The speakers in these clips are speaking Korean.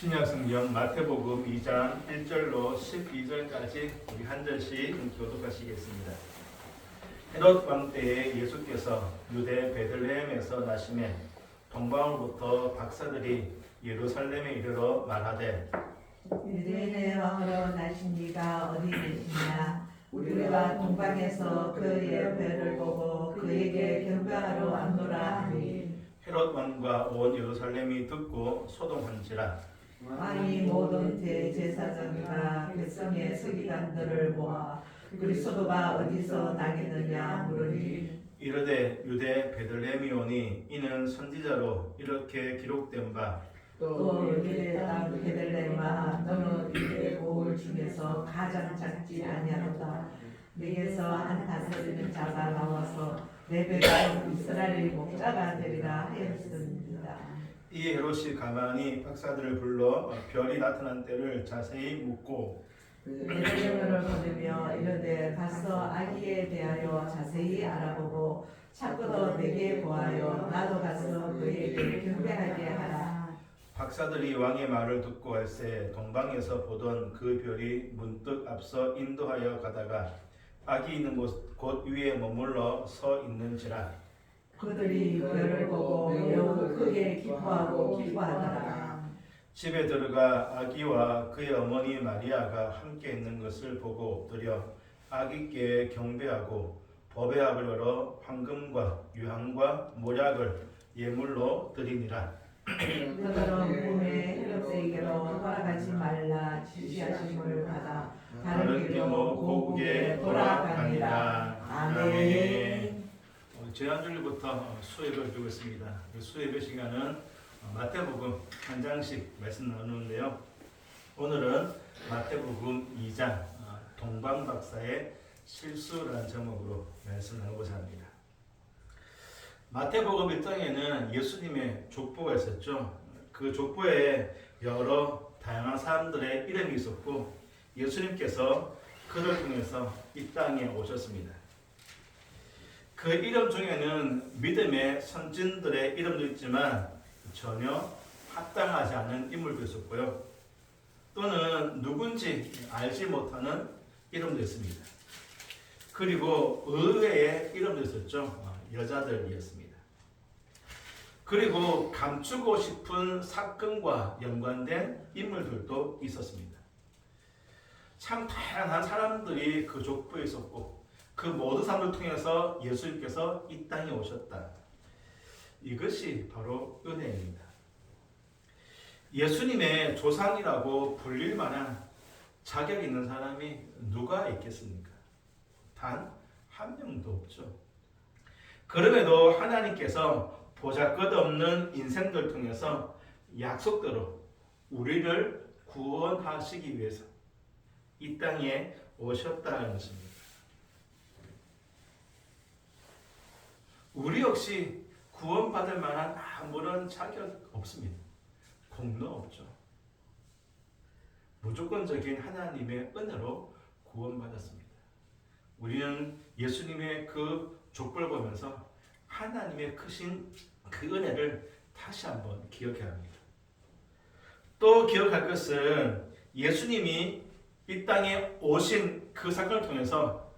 신약성경 마태복음 2장 1절로 12절까지 우리 한 절씩 교독하시겠습니다. 헤롯 왕 때에 예수께서 유대 베들레헴에서 나시매 동방으로부터 박사들이 예루살렘에 이르러 말하되 유대인의 왕으로 나신 이가 어디 계시냐? 우리가 동방에서 그의 배를 보고 그에게 경배하러 왔노라 하니 헤롯 왕과 온 예루살렘이 듣고 소동한지라. 왕이 모든 대제사장과 백성의 서기관들을 모아 그리스도가 어디서 나겠느냐 물으니 이르되 유대 베들레헴이오니 이는 선지자로 이렇게 기록된 바 또 유대 땅 베들레헴아 너는 유대 고을 중에서 가장 작지 아니하도다. 네게서 한 다스리는 자가 나와서 내 백성 이스라엘의 목자가 되리라 하였습니다. 이 헤롯이 가만히 박사들을 불러 별이 나타난 때를 자세히 묻고 베들레헴을 보내며 이르되 가서 아기에 대하여 자세히 알아보고 찾고도 내게 보아요. 나도 가서 그에게 경배하게 하라. 박사들이 왕의 말을 듣고 할새 동방에서 보던 그 별이 문득 앞서 인도하여 가다가 아기 있는 곳 위에 머물러 서 있는지라. 그들이 별을 보고 매우 크게 기뻐하고 기뻐하더라. 집에 들어가 아기와 그의 어머니 마리아가 함께 있는 것을 보고 엎드려 아기께 경배하고 법의 앞을 열어 황금과 유향과 모략을 예물로 드리니라. 그들은 꿈에 헤롯에게로 돌아가지 말라 지시하심을 받아 다른 길로 고국에 돌아가니라. 아멘. 지난주부터 수업을 두고 있습니다. 수업의 시간은 마태복음 한 장씩 말씀 나누는데요. 오늘은 마태복음 2장 동방박사의 실수라는 제목으로 말씀 나누고자 합니다. 마태복음 1장에는 예수님의 족보가 있었죠. 그 족보에 여러 다양한 사람들의 이름이 있었고 예수님께서 그들 통해서 이 땅에 오셨습니다. 그 이름 중에는 믿음의 선진들의 이름도 있지만 전혀 합당하지 않은 인물도 있었고요. 또는 누군지 알지 못하는 이름도 있습니다. 그리고 의외의 이름도 있었죠. 여자들이었습니다. 그리고 감추고 싶은 사건과 연관된 인물들도 있었습니다. 참 다양한 사람들이 그 족보에 있었고 그 모든 사람을 통해서 예수님께서 이 땅에 오셨다. 이것이 바로 은혜입니다. 예수님의 조상이라고 불릴 만한 자격 있는 사람이 누가 있겠습니까? 단 한 명도 없죠. 그럼에도 하나님께서 보잘것없는 인생들 통해서 약속대로 우리를 구원하시기 위해서 이 땅에 오셨다는 것입니다. 우리 역시 구원받을 만한 아무런 자격 없습니다. 공로 없죠. 무조건적인 하나님의 은혜로 구원받았습니다. 우리는 예수님의 그 족보를 보면서 하나님의 크신 그 은혜를 다시 한번 기억해야 합니다. 또 기억할 것은 예수님이 이 땅에 오신 그 사건을 통해서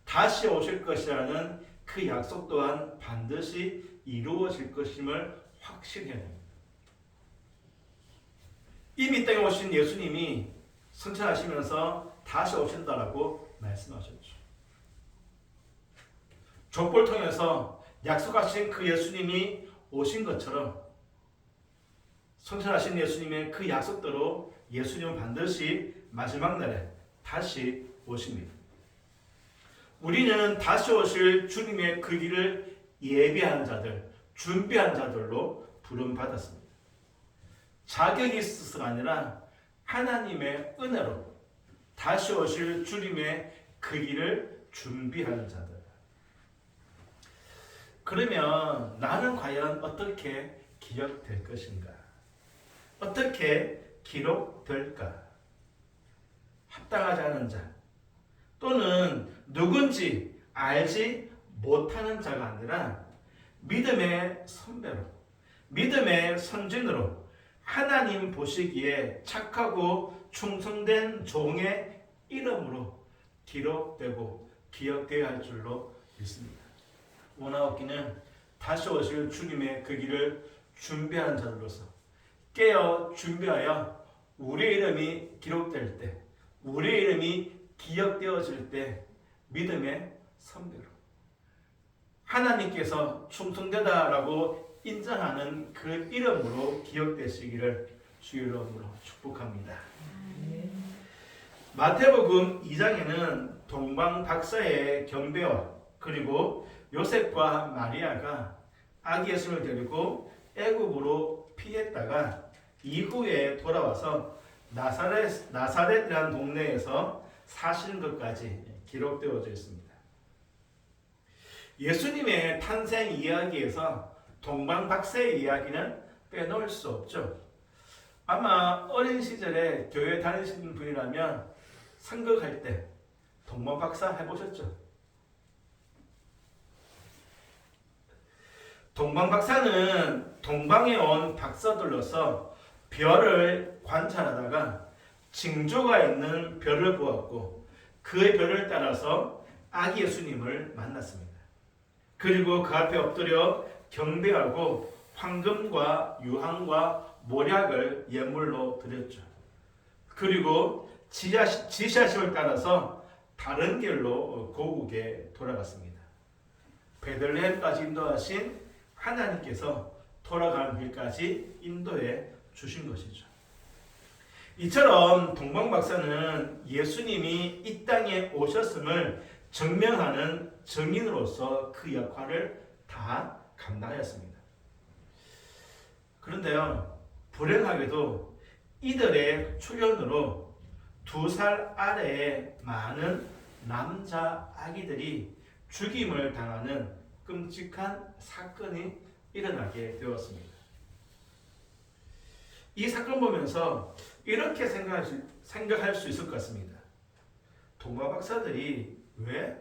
다시 오실 것이라는 그 약속 또한 반드시 이루어질 것임을 확신해야 됩니다. 이미 이 땅에 오신 예수님이 승천하시면서 다시 오신다라고 말씀하셨죠. 족보를 통해서 약속하신 그 예수님이 오신 것처럼 승천하신 예수님의 그 약속대로 예수님은 반드시 마지막 날에 다시 오십니다. 우리는 다시 오실 주님의 그 길을 예비하는 자들, 준비한 자들로 부름받았습니다. 자격이 있어서가 아니라 하나님의 은혜로 다시 오실 주님의 그 길을 준비하는 자들. 그러면 나는 과연 어떻게 기억될 것인가? 어떻게 기록될까? 합당하지 않은 자 또는 누군지 알지 못하는 자가 아니라 믿음의 선배로, 믿음의 선진으로 하나님 보시기에 착하고 충성된 종의 이름으로 기록되고 기억되어야 할 줄로 믿습니다. 원하옵기는 다시 오실 주님의 그 길을 준비하는 자들로서 깨어 준비하여 우리의 이름이 기록될 때, 우리의 이름이 기억되어질 때 믿음의 선배로 하나님께서 충성되다라고 인정하는 그 이름으로 기억되시기를 주의 이름으로 축복합니다. 마태복음 2장에는 동방 박사의 경배와 그리고 요셉과 마리아가 아기 예수를 데리고 애굽으로 피했다가 이후에 돌아와서 나사렛이라는 동네에서 사시는 것까지 기록되어져 있습니다. 예수님의 탄생 이야기에서 동방 박사의 이야기는 빼놓을 수 없죠. 아마 어린 시절에 교회 다니시는 분이라면 선거할 때 동방 박사 해보셨죠? 동방 박사는 동방에 온 박사들로서 별을 관찰하다가 징조가 있는 별을 보았고 그 별을 따라서 아기 예수님을 만났습니다. 그리고 그 앞에 엎드려 경배하고 황금과 유황과 모략을 예물로 드렸죠. 그리고 지샤심을 따라서 다른 길로 고국에 돌아갔습니다. 베들레헴까지 인도하신 하나님께서 돌아가는 길까지 인도해 주신 것이죠. 이처럼 동방 박사는 예수님이 이 땅에 오셨음을 증명하는 증인으로서 그 역할을 다 감당하였습니다. 그런데요, 불행하게도 이들의 출현으로 2살 아래의 많은 남자 아기들이 죽임을 당하는 끔찍한 사건이 일어나게 되었습니다. 이 사건 보면서 이렇게 생각할 수 있을 것 같습니다. 동방 박사들이 왜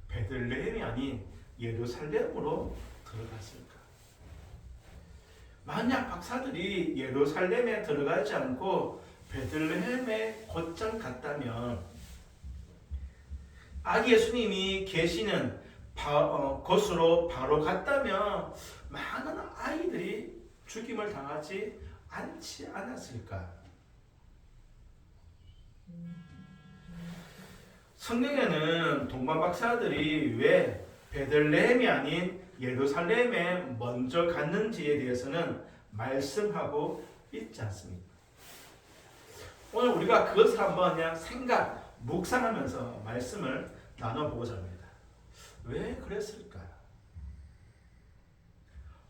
베들레헴이 아닌 예루살렘으로 들어갔을까? 만약 박사들이 예루살렘에 들어가지 않고 베들레헴에 곧장 갔다면 아기 예수님이 계시는 곳으로 바로 갔다면 많은 아이들이 죽임을 당하지 않지 않았을까? 성경에는 동방 박사들이 왜 베들레헴이 아닌 예루살렘에 먼저 갔는지에 대해서는 말씀하고 있지 않습니다. 오늘 우리가 그것을 한번 그냥 묵상하면서 말씀을 나눠보고자 합니다. 왜 그랬을까?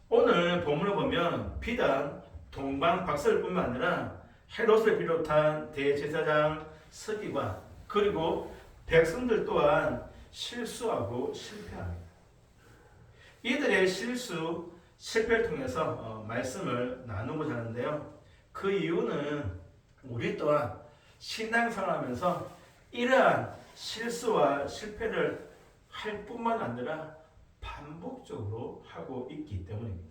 오늘 본문을 보면 비단 동방 박사들뿐만 아니라 헤롯을 비롯한 대제사장 서기관 그리고 백성들 또한 실수하고 실패합니다. 이들의 실패를 통해서 말씀을 나누고자 하는데요. 그 이유는 우리 또한 신앙생활하면서 이러한 실수와 실패를 할 뿐만 아니라 반복적으로 하고 있기 때문입니다.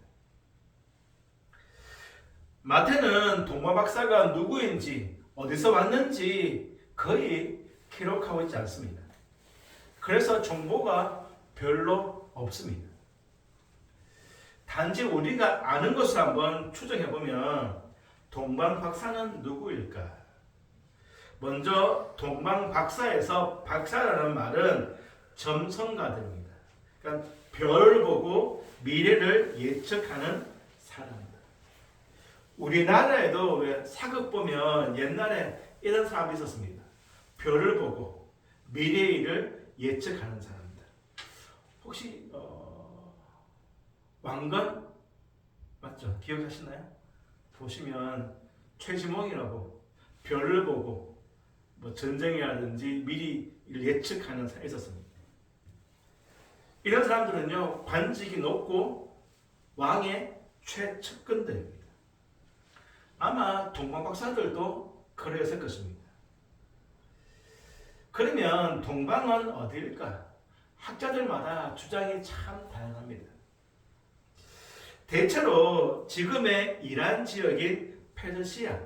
마태는 동방 박사가 누구인지 어디서 왔는지 거의 기록하고 있지 않습니다. 그래서 정보가 별로 없습니다. 단지 우리가 아는 것을 한번 추정해보면 동방 박사는 누구일까? 먼저 동방 박사에서 박사라는 말은 점성가들입니다. 그러니까 별을 보고 미래를 예측하는 사람입니다. 우리나라에도 왜 사극 보면 옛날에 이런 사람이 있었습니다. 별을 보고 미래의 일을 예측하는 사람들. 혹시 왕건 맞죠? 기억하시나요? 보시면 최지몽이라고 별을 보고 뭐 전쟁이라든지 미리 예측하는 사람이 있었습니다. 이런 사람들은요 관직이 높고 왕의 최측근들입니다. 아마 동방 박사들도 그랬을 것입니다. 그러면 동방은 어디일까? 학자들마다 주장이 참 다양합니다. 대체로 지금의 이란 지역인 페르시아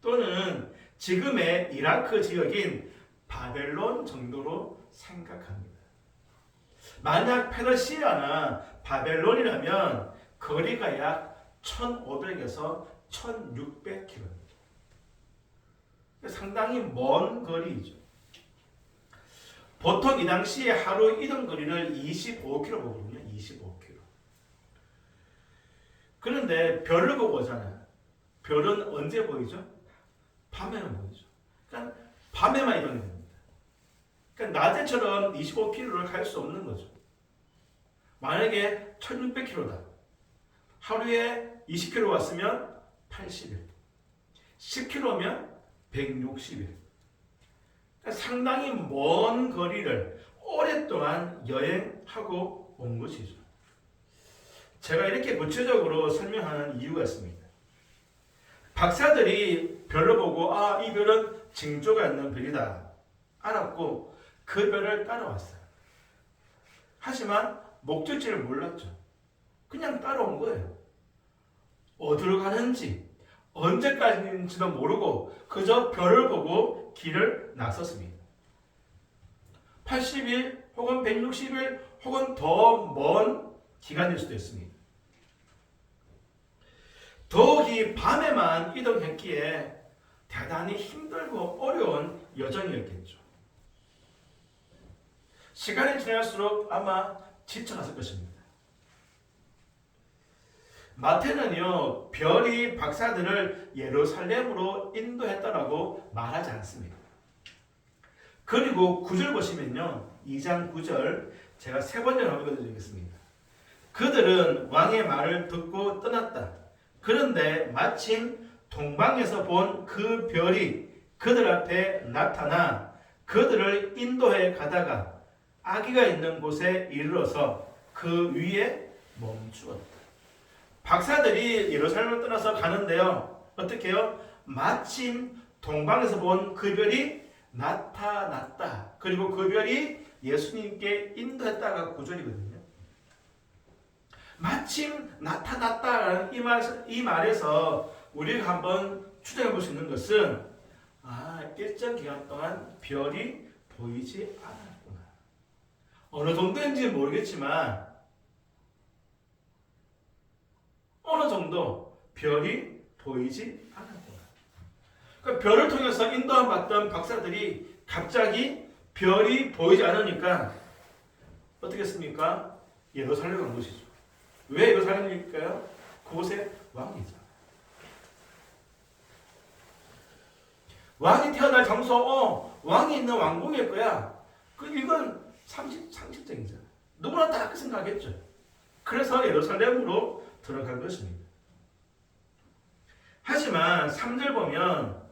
또는 지금의 이라크 지역인 바벨론 정도로 생각합니다. 만약 페르시아나 바벨론이라면 거리가 약 1500에서 1600km. 상당히 먼 거리이죠. 보통 이 당시에 하루 이동 거리를 25km 보거든요. 25km. 그런데 별을 보고 오잖아요. 별은 언제 보이죠? 밤에는 보이죠. 그러니까 밤에만 이동이 됩니다. 그러니까 낮에처럼 25km를 갈 수 없는 거죠. 만약에 1600km다. 하루에 20km 왔으면 80일. 10km면 160일. 그러니까 상당히 먼 거리를 오랫동안 여행하고 온 것이죠. 제가 이렇게 구체적으로 설명하는 이유가 있습니다. 박사들이 별을 보고 이 별은 징조가 있는 별이다 알았고 그 별을 따라왔어요. 하지만 목적지를 몰랐죠. 그냥 따라온 거예요. 어디로 가는지 언제까지인지도 모르고 그저 별을 보고 길을 나섰습니다. 80일 혹은 160일 혹은 더 먼 기간일 수도 있습니다. 더욱이 밤에만 이동했기에 대단히 힘들고 어려운 여정이었겠죠. 시간이 지날수록 아마 지쳐갔을 것입니다. 마태는요, 별이 박사들을 예루살렘으로 인도했다라고 말하지 않습니다. 그리고 9절 보시면요, 2장 9절 제가 세 번째로 한번 읽어드리겠습니다. 그들은 왕의 말을 듣고 떠났다. 그런데 마침 동방에서 본 그 별이 그들 앞에 나타나 그들을 인도해 가다가 아기가 있는 곳에 이르러서 그 위에 멈추었다. 박사들이 예루살렘을 떠나서 가는데요. 어떻게 해요? 마침 동방에서 본 그 별이 나타났다. 그리고 그 별이 예수님께 인도했다가 9절이거든요. 마침 나타났다라는 이 말에서 우리가 한번 추정해 볼 수 있는 것은 일정 기간 동안 별이 보이지 않았구나. 어느 정도인지 모르겠지만 어느 정도 별이 보이지 않았구나. 그러니까 별을 통해서 인도함 받던 박사들이 갑자기 별이 보이지 않으니까 어떻게 했습니까? 예루살렘에 온 것이죠. 왜 예루살렘일까요? 그곳에 왕이 있잖아요. 왕이 태어날 장소, 왕이 있는 왕궁일 거야. 이건 상식적이잖아요. 누구나 다 그렇게 생각했죠. 그래서 예루살렘으로 들어간 것입니다. 하지만 3절 보면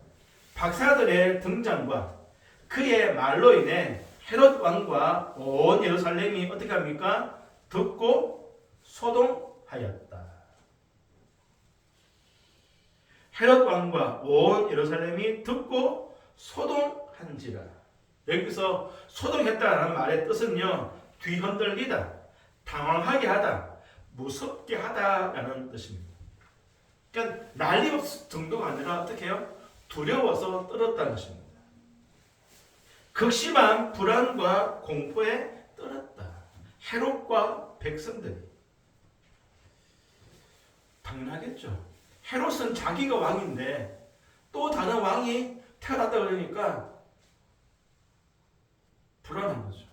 박사들의 등장과 그의 말로 인해 헤롯 왕과 온 예루살렘이 어떻게 합니까? 듣고 소동하였다. 헤롯 왕과 온 예루살렘이 듣고 소동한지라. 여기서 소동했다는 말의 뜻은요, 뒤흔들리다, 당황하게 하다, 무섭게 하다라는 뜻입니다. 그러니까 난리 정도가 아니라 어떻게 해요? 두려워서 떨었다는 것입니다. 극심한 불안과 공포에 떨었다. 헤롯과 백성들이. 당연하겠죠. 헤롯은 자기가 왕인데 또 다른 왕이 태어났다 그러니까 불안한 거죠.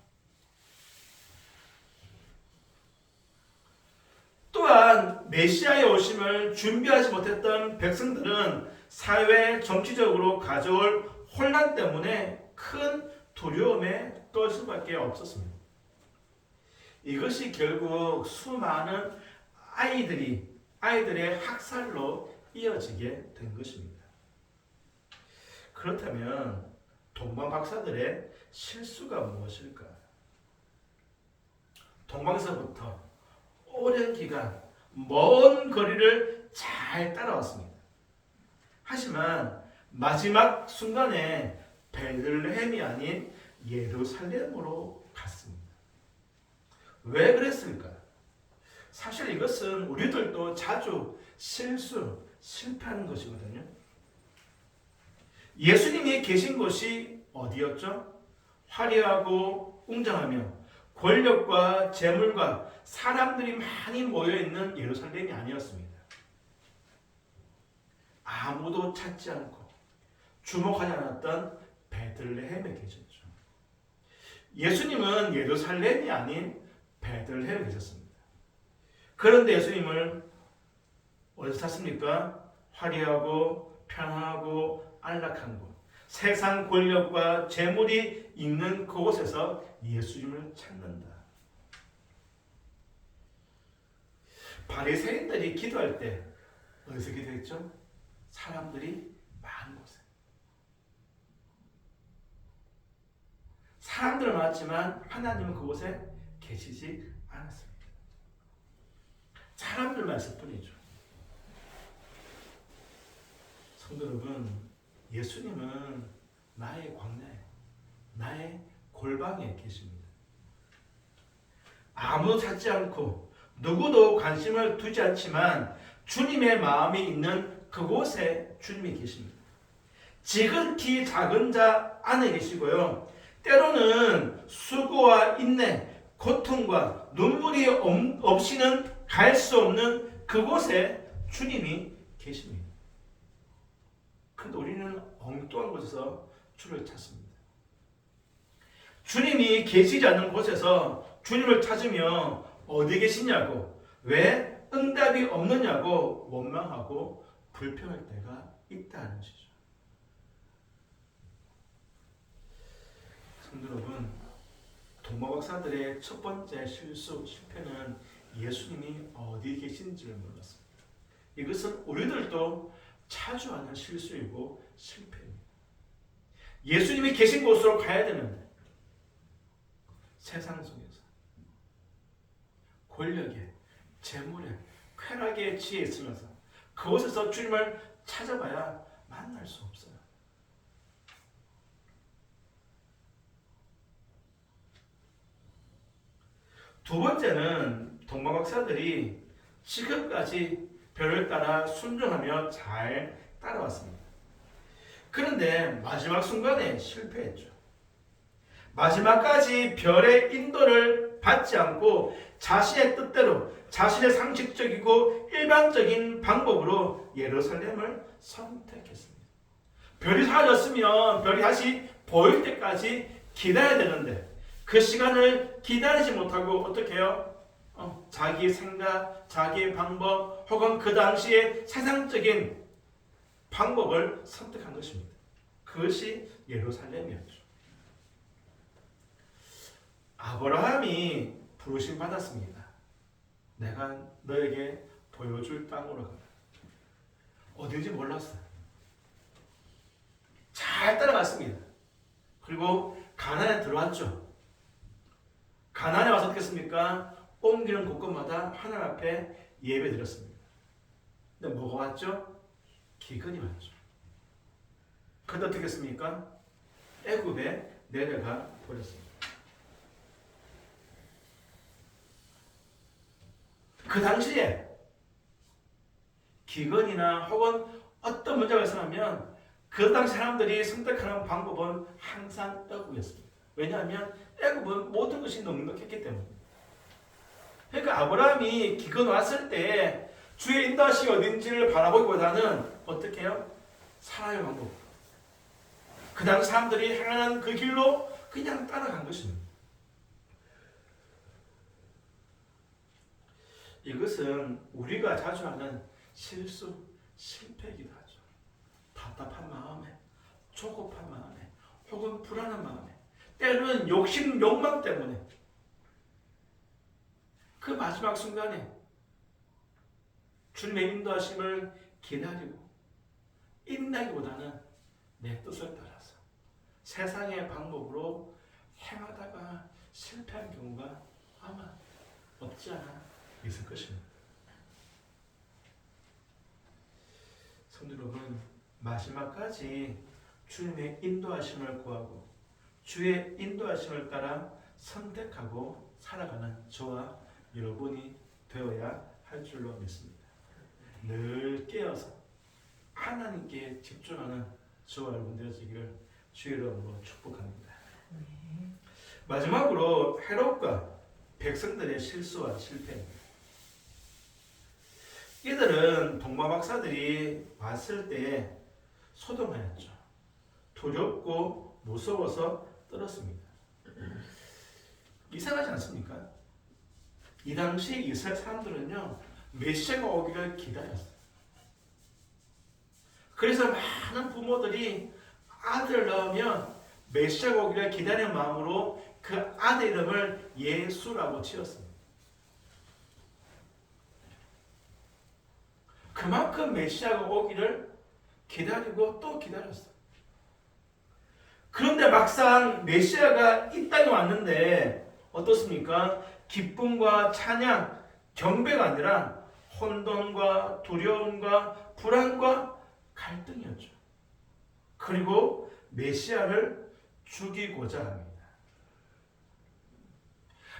또한 메시아의 오심을 준비하지 못했던 백성들은 사회 정치적으로 가져올 혼란 때문에 큰 두려움에 떨 수밖에 없었습니다. 이것이 결국 수많은 아이들의 학살로 이어지게 된 것입니다. 그렇다면 동방 박사들의 실수가 무엇일까? 동방에서부터 오랜 기간 먼 거리를 잘 따라왔습니다. 하지만 마지막 순간에 베들레헴이 아닌 예루살렘으로 갔습니다. 왜 그랬을까? 사실 이것은 우리들도 자주 실수, 실패하는 것이거든요. 예수님이 계신 곳이 어디였죠? 화려하고 웅장하며 권력과 재물과 사람들이 많이 모여있는 예루살렘이 아니었습니다. 아무도 찾지 않고 주목하지 않았던 베들레헴에 계셨죠. 예수님은 예루살렘이 아닌 베들레헴에 계셨습니다. 그런데 예수님을 어디서 찾습니까? 화려하고 편하고 안락한 곳, 세상 권력과 재물이 있는 그곳에서 예수님을 찾는다. 바리새인들이 기도할 때 어디서 기도했죠? 사람들이 많은 곳에. 사람들은 많았지만 하나님은 그곳에 계시지 않았습니다. 사람들만 있을 뿐이죠. 성도 여러분, 예수님은 나의 광야에, 나의 골방에 계십니다. 아무도 찾지 않고 누구도 관심을 두지 않지만 주님의 마음이 있는 그곳에 주님이 계십니다. 지극히 작은 자 안에 계시고요. 때로는 수고와 인내, 고통과 눈물이 없이는 갈 수 없는 그곳에 주님이 계십니다. 그런데 우리는 엉뚱한 곳에서 주를 찾습니다. 주님이 계시지 않는 곳에서 주님을 찾으며 어디 계시냐고, 왜 응답이 없느냐고 원망하고 불평할 때가 있다는 것이죠. 성도 여러분, 동방박사들의 첫 번째 실패는 예수님이 어디 계신지를 몰랐습니다. 이것은 우리들도 자주 하는 실수이고 실패입니다. 예수님이 계신 곳으로 가야 되는데 세상 속에서 권력에, 재물에, 쾌락에 취해 있으면서 그곳에서 주님을 찾아봐야 만날 수 없어요. 두 번째는 동방박사들이 지금까지 별을 따라 순종하며 잘 따라왔습니다. 그런데 마지막 순간에 실패했죠. 마지막까지 별의 인도를 받지 않고 자신의 뜻대로, 자신의 상식적이고 일반적인 방법으로 예루살렘을 선택했습니다. 별이 사라졌으면 별이 다시 보일 때까지 기다려야 되는데 그 시간을 기다리지 못하고 어떻게 해요? 자기의 생각, 자기의 방법 혹은 그 당시의 세상적인 방법을 선택한 것입니다. 그것이 예루살렘이었죠. 아브라함이 부르심 받았습니다. 내가 너에게 보여줄 땅으로 가라. 어딘지 몰랐어요. 잘 따라갔습니다. 그리고 가나안에 들어왔죠. 가나안에 와서 어떻게 했습니까? 옮기는 곳곳마다 하나님 앞에 예배 드렸습니다. 근데 뭐가 왔죠? 기근이 왔죠. 그런데 어떻게 했습니까? 애굽에 내려가 버렸습니다. 그 당시에 기근이나 혹은 어떤 문제가 있으면 그 당시 사람들이 선택하는 방법은 항상 애굽이었습니다. 왜냐하면 애굽은 모든 것이 넉넉했기 때문입니다. 그러니까 아브라함이 기근 왔을 때 주의 인도하심이 어딘지를 바라보기보다는 어떻게 해요? 살아의 방법. 그 당시 사람들이 행하는 그 길로 그냥 따라간 것입니다. 이것은 우리가 자주 하는 실수, 실패이기도 하죠. 답답한 마음에, 조급한 마음에, 혹은 불안한 마음에, 때로는 욕심, 욕망 때문에 그 마지막 순간에 주님의 인도하심을 기다리고 인내기보다는 내 뜻을 따라서 세상의 방법으로 행하다가 실패한 경우가 아마 없지 않아 있을 것입니다. 성도 여러분, 마지막까지 주님의 인도하심을 구하고 주의 인도하심을 따라 선택하고 살아가는 저와 여러분이 되어야 할 줄로 믿습니다. 늘 깨어서 하나님께 집중하는 저와 여러분 되어지기를 주의 이름으로 축복합니다. 마지막으로 헤롯과 백성들의 실수와 실패입니다. 이들은 동방 박사들이 왔을 때 소동하였죠. 두렵고 무서워서 떨었습니다. 이상하지 않습니까? 이 당시 이스라엘 사람들은요, 메시아가 오기를 기다렸어요. 그래서 많은 부모들이 아들을 낳으면 메시아가 오기를 기다리는 마음으로 그 아들 이름을 예수라고 지었습니다. 그만큼 메시아가 오기를 기다리고 또 기다렸어요. 그런데 막상 메시아가 이 땅에 왔는데 어떻습니까? 기쁨과 찬양, 경배가 아니라 혼돈과 두려움과 불안과 갈등이었죠. 그리고 메시아를 죽이고자 합니다.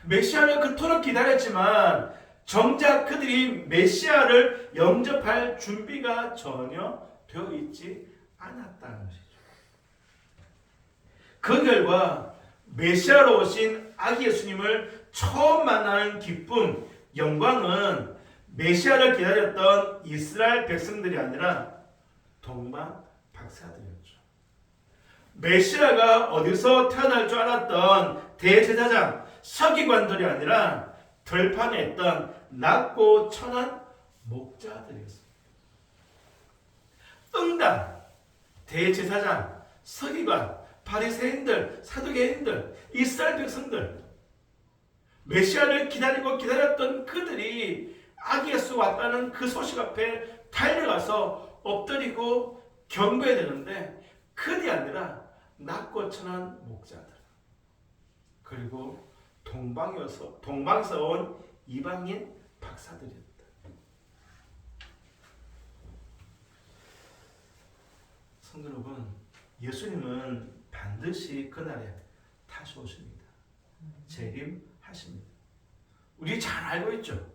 메시아를 그토록 기다렸지만 정작 그들이 메시아를 영접할 준비가 전혀 되어 있지 않았다는 것이죠. 그 결과 메시아로 오신 아기 예수님을 처음 만나는 기쁨, 영광은 메시아를 기다렸던 이스라엘 백성들이 아니라 동방 박사들이었죠. 메시아가 어디서 태어날 줄 알았던 대제사장, 서기관들이 아니라 들판에 있던 낮고 천한 목자들이었습니다. 응당, 대제사장, 서기관, 바리새인들, 사두개인들, 이스라엘 백성들, 메시아를 기다리고 기다렸던 그들이 아기 예수 왔다는 그 소식 앞에 달려가서 엎드리고 경배해야 되는데 그들이 아니라 낮고 천한 목자들, 그리고 동방에서 온 이방인 박사들이었다. 성도 여러분, 예수님은 반드시 그날에 다시 오십니다. 재림하십니다. 우리 잘 알고 있죠.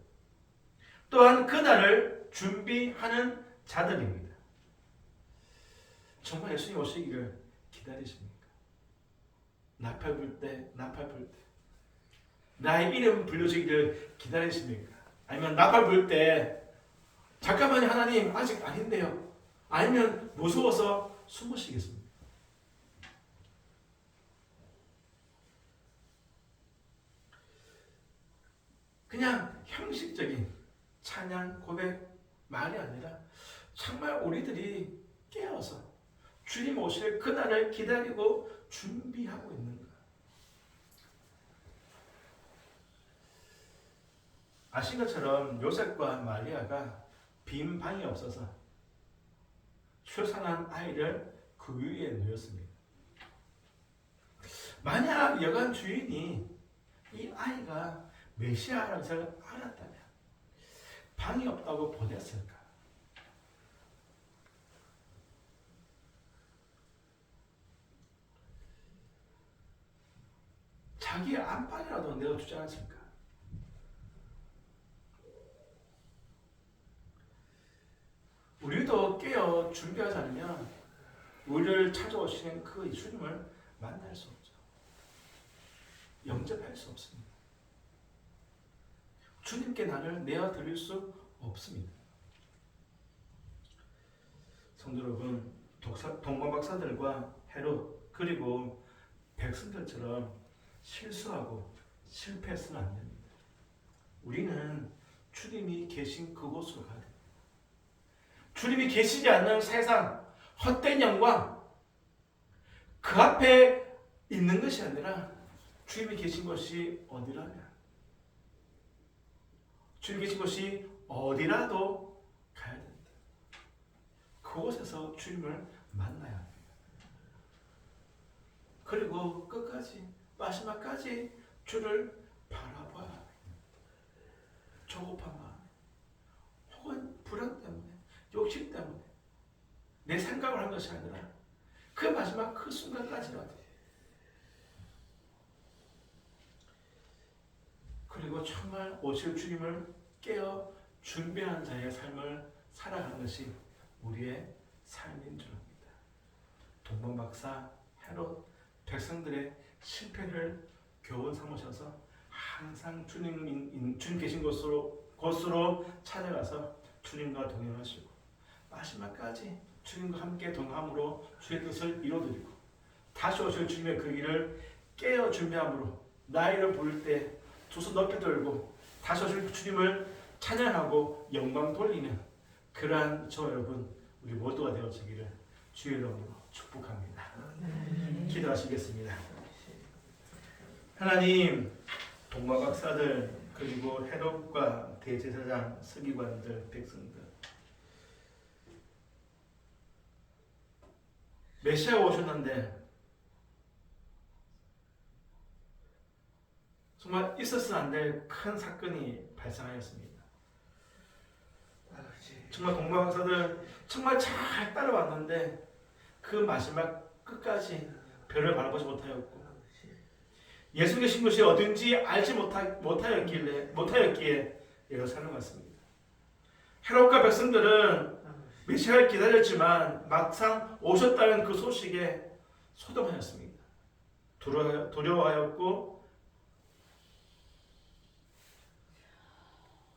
또한 그날을 준비하는 자들입니다. 정말 예수님 오시기를 기다리십니까? 나팔 불 때 나의 이름 불려지기를 기다리십니까? 아니면 나팔 불 때 잠깐만요, 하나님 아직 아닌데요. 아니면 무서워서 숨으시겠습니까? 그냥 형식적인 찬양 고백 말이 아니라 정말 우리들이 깨어서 주님 오실 그날을 기다리고 준비하고 있는가? 아신 것처럼 요셉과 마리아가 빈 방이 없어서 출산한 아이를 그 위에 놓였습니다. 만약 여관 주인이 이 아이가 메시아라는 것을 알았다면 방이 없다고 보냈을까? 자기 안방이라도 내어주지 않았을까? 우리도 깨어 준비하지 않으면 우리를 찾아오시는 그 주님을 만날 수 없죠. 영접할 수 없습니다. 주님께 나를 내어드릴 수 없습니다. 성도 여러분, 동방 박사들과 헤롯 그리고 백성들처럼 실수하고 실패해서는 안 됩니다. 우리는 주님이 계신 그곳으로 가야 됩니다. 주님이 계시지 않는 세상, 헛된 영광, 그 앞에 있는 것이 아니라 주님이 계신 곳이 어디라면, 주님이 계신 곳이 어디라도 가야 된다. 그곳에서 주님을 만나야 합니다. 그리고 끝까지, 마지막까지 주를 바라봐야 합니다. 조급한 마음, 혹은 불안 때문에, 욕심 때문에 내 생각을 한 것이 아니라 그 마지막 그 순간까지라도, 그리고 정말 오실 주님을 깨어 준비하는 자의 삶을 살아가는 것이 우리의 삶인 줄 압니다. 동방박사 헤롯 백성들의 실패를 교훈 삼으셔서 항상 주님 계신 곳으로 찾아가서 주님과 동행하시고 마지막까지 주님과 함께 동함으로 주의 뜻을 이루어드리고 다시 오실 주님의 그 길을 깨어 준비함으로 나이를 부를 때 두 손 높이 들고 다시 오실 주님을 찬양하고 영광 돌리는 그러한 저 여러분 우리 모두가 되어지기를 주의 이름으로 축복합니다. 기도하시겠습니다. 하나님, 동방박사들 그리고 헤롯과 대제사장, 서기관들, 백성들 메시아가 오셨는데 정말 있어서는 안 될 큰 사건이 발생하였습니다. 정말 동방박사들 정말 잘 따라왔는데 그 마지막 끝까지 별을 바라보지 못하였고 예수 계신 곳이 어딘지 알지 못하였기에 이런 사는 것 같습니다. 헤롯과 백성들은 메시아를 기다렸지만 막상 오셨다는 그 소식에 소동하였습니다. 두려워하였고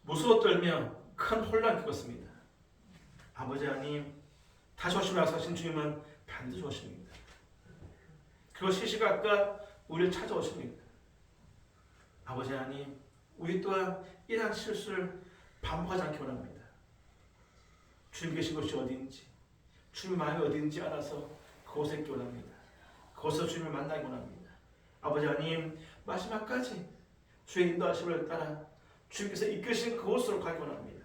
무서워 떨며 큰 혼란을 겪었습니다. 아버지 하나님, 다시 오시면 약속하신 주님은 반드시 오십니다. 그리고 시시각각 우리를 찾아오십니다. 아버지 하나님, 우리 또한 이러한 실수를 반복하지 않기 원합니다. 주님 계신 곳이 어디인지, 주님 마음이 어디인지 알아서 그곳에 있기 원합니다. 그곳에서 주님을 만나기 원합니다. 아버지 하나님, 마지막까지 주의 인도하심을 따라 주님께서 이끄신 그곳으로 가기 원합니다.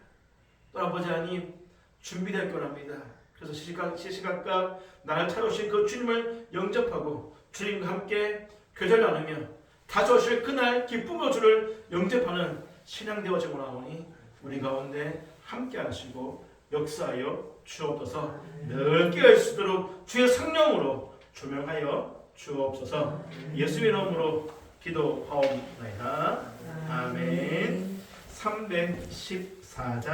또 아버지 하나님, 준비되기 원합니다. 그래서 시시각각 나를 찾아오신 그 주님을 영접하고 주님과 함께 교제를 나누며 다시 오실 그날 기쁨의 주를 영접하는 신앙 되어지고 나오니 우리 가운데 함께 하시고 역사하여 주옵소서. 늘 깨어있을 수 있도록 주의 성령으로 조명하여 주옵소서. 예수의 이름으로 기도하옵나이다. 아멘. 314장